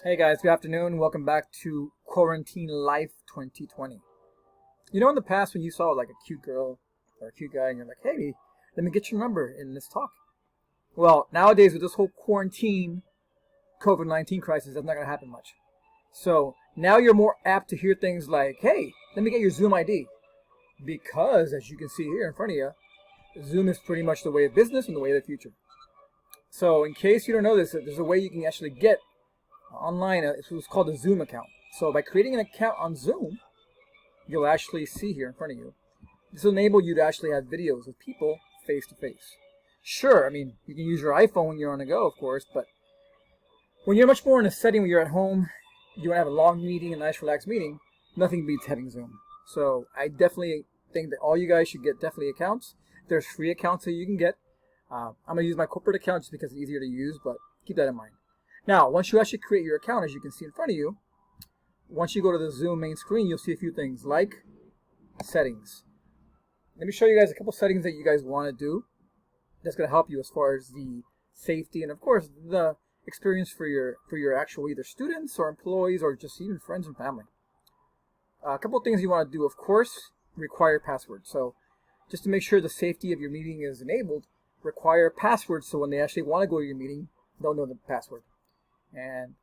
Hey guys, good afternoon. Welcome back to Quarantine Life 2020. You know, in the past when you saw like a cute girl or a cute guy and you're like, hey, let me get your number and let's talk. Well, nowadays with this whole quarantine COVID-19 crisis, that's not going to happen much. So now you're more apt to hear things like, hey, let me get your Zoom ID. Because as you can see here in front of you, Zoom is pretty much the way of business and the way of the future. So in case you don't know this, there's a way you can actually get online. It's what's called a Zoom account. So by creating an account on Zoom, you'll actually see here in front of you. This will enable you to actually have videos with people face to face. Sure, I mean, you can use your iPhone when you're on the go, of course, but when you're much more in a setting where you're at home, you want to have a long meeting, a nice relaxed meeting, nothing beats having Zoom. So I definitely think that all you guys should get definitely accounts. There's free accounts that you can get. I'm going to use my corporate account just because it's easier to use, but keep that in mind. Now, once you actually create your account, as you can see in front of you, once you go to the Zoom main screen, you'll see a few things like settings. Let me show you guys a couple settings that you guys want to do that's going to help you as far as the safety and, of course, the experience for your actual either students or employees or just even friends and family. A couple of things you want to do, of course, require passwords. So just to make sure the safety of your meeting is enabled, require passwords so when they actually want to go to your meeting, they'll know the password. And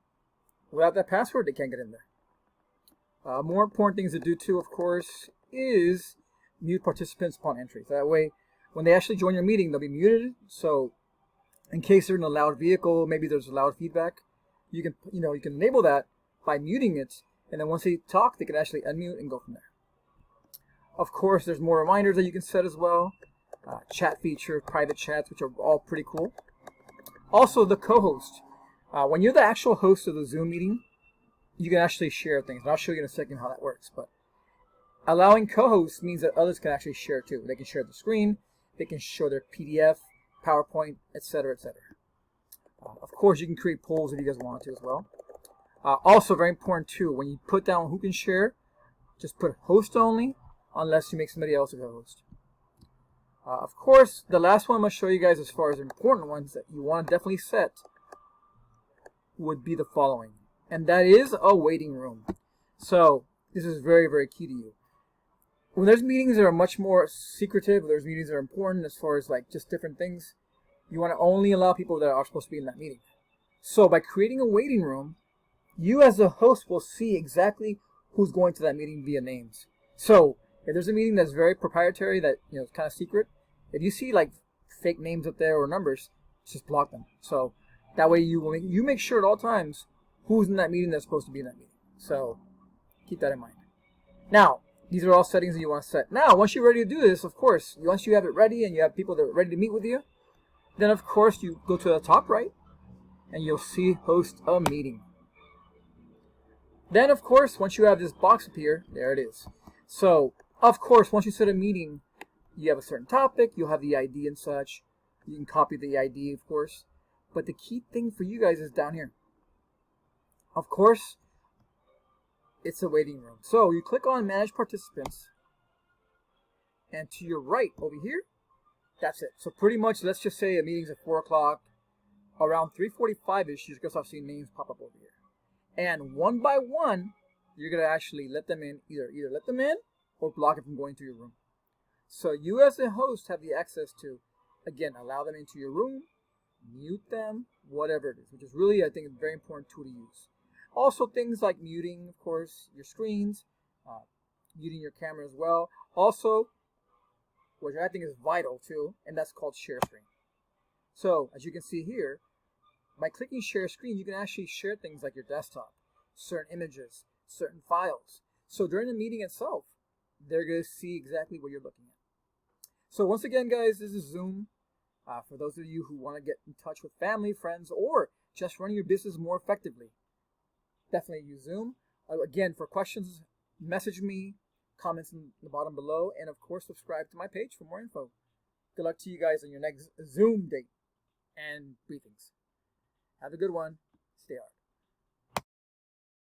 without that password, they can't get in there. More important things to do too, of course, is mute participants upon entry. So that way, when they actually join your meeting, they'll be muted. So in case they're in a loud vehicle, maybe there's loud feedback, you can enable that by muting it. And then once they talk, they can actually unmute and go from there. Of course, there's more reminders that you can set as well. Chat feature, private chats, which are all pretty cool. Also, the co-host. When you're the actual host of the Zoom meeting, you can actually share things. And I'll show you in a second how that works. But allowing co-hosts means that others can actually share too. They can share the screen, they can show their PDF, PowerPoint, etc., etc. Of course, you can create polls if you guys want to as well. Also, very important too, when you put down who can share, just put host only, unless you make somebody else a co-host. Of course, the last one I'm going to show you guys as far as important ones that you want to definitely set would be the following, and that is a waiting room. So this is very, very key to you. When there's meetings that are much more secretive, there's meetings that are important as far as like just different things, you want to only allow people that are supposed to be in that meeting. So by creating a waiting room, you as the host will see exactly who's going to that meeting via names. So if there's a meeting that's very proprietary, that is kind of secret, if you see like fake names up there or numbers, just block them. So that way you make sure at all times who's in that meeting that's supposed to be in that meeting. So keep that in mind. Now, these are all settings that you want to set. Now, once you're ready to do this, of course, once you have it ready and you have people that are ready to meet with you, then of course you go to the top right and you'll see host a meeting. Then of course, once you have this box appear, there it is. So, of course, once you set a meeting, you have a certain topic, you'll have the ID and such. You can copy the ID, of course. But the key thing for you guys is down here. Of course, it's a waiting room. So you click on Manage Participants. And to your right over here, that's it. So pretty much, let's just say a meeting's at 4 o'clock. Around 3:45-ish, you're going to start seeing names pop up over here. And one by one, you're going to actually let them in. Either let them in or block it from going to your room. So you as a host have the access to, again, allow them into your room, mute them, whatever it is, which is really, I think, a very important tool to use. Also, things like muting, of course, your screens, muting your camera as well. Also, which I think is vital too, and that's called share screen. So, as you can see here, by clicking share screen, you can actually share things like your desktop, certain images, certain files. So during the meeting itself, they're going to see exactly what you're looking at. So once again, guys, this is Zoom. For those of you who want to get in touch with family, friends, or just running your business more effectively, definitely use Zoom. Again, for questions, message me, comments in the bottom below, and of course, subscribe to my page for more info. Good luck to you guys on your next Zoom date and briefings. Have a good one. Stay hard.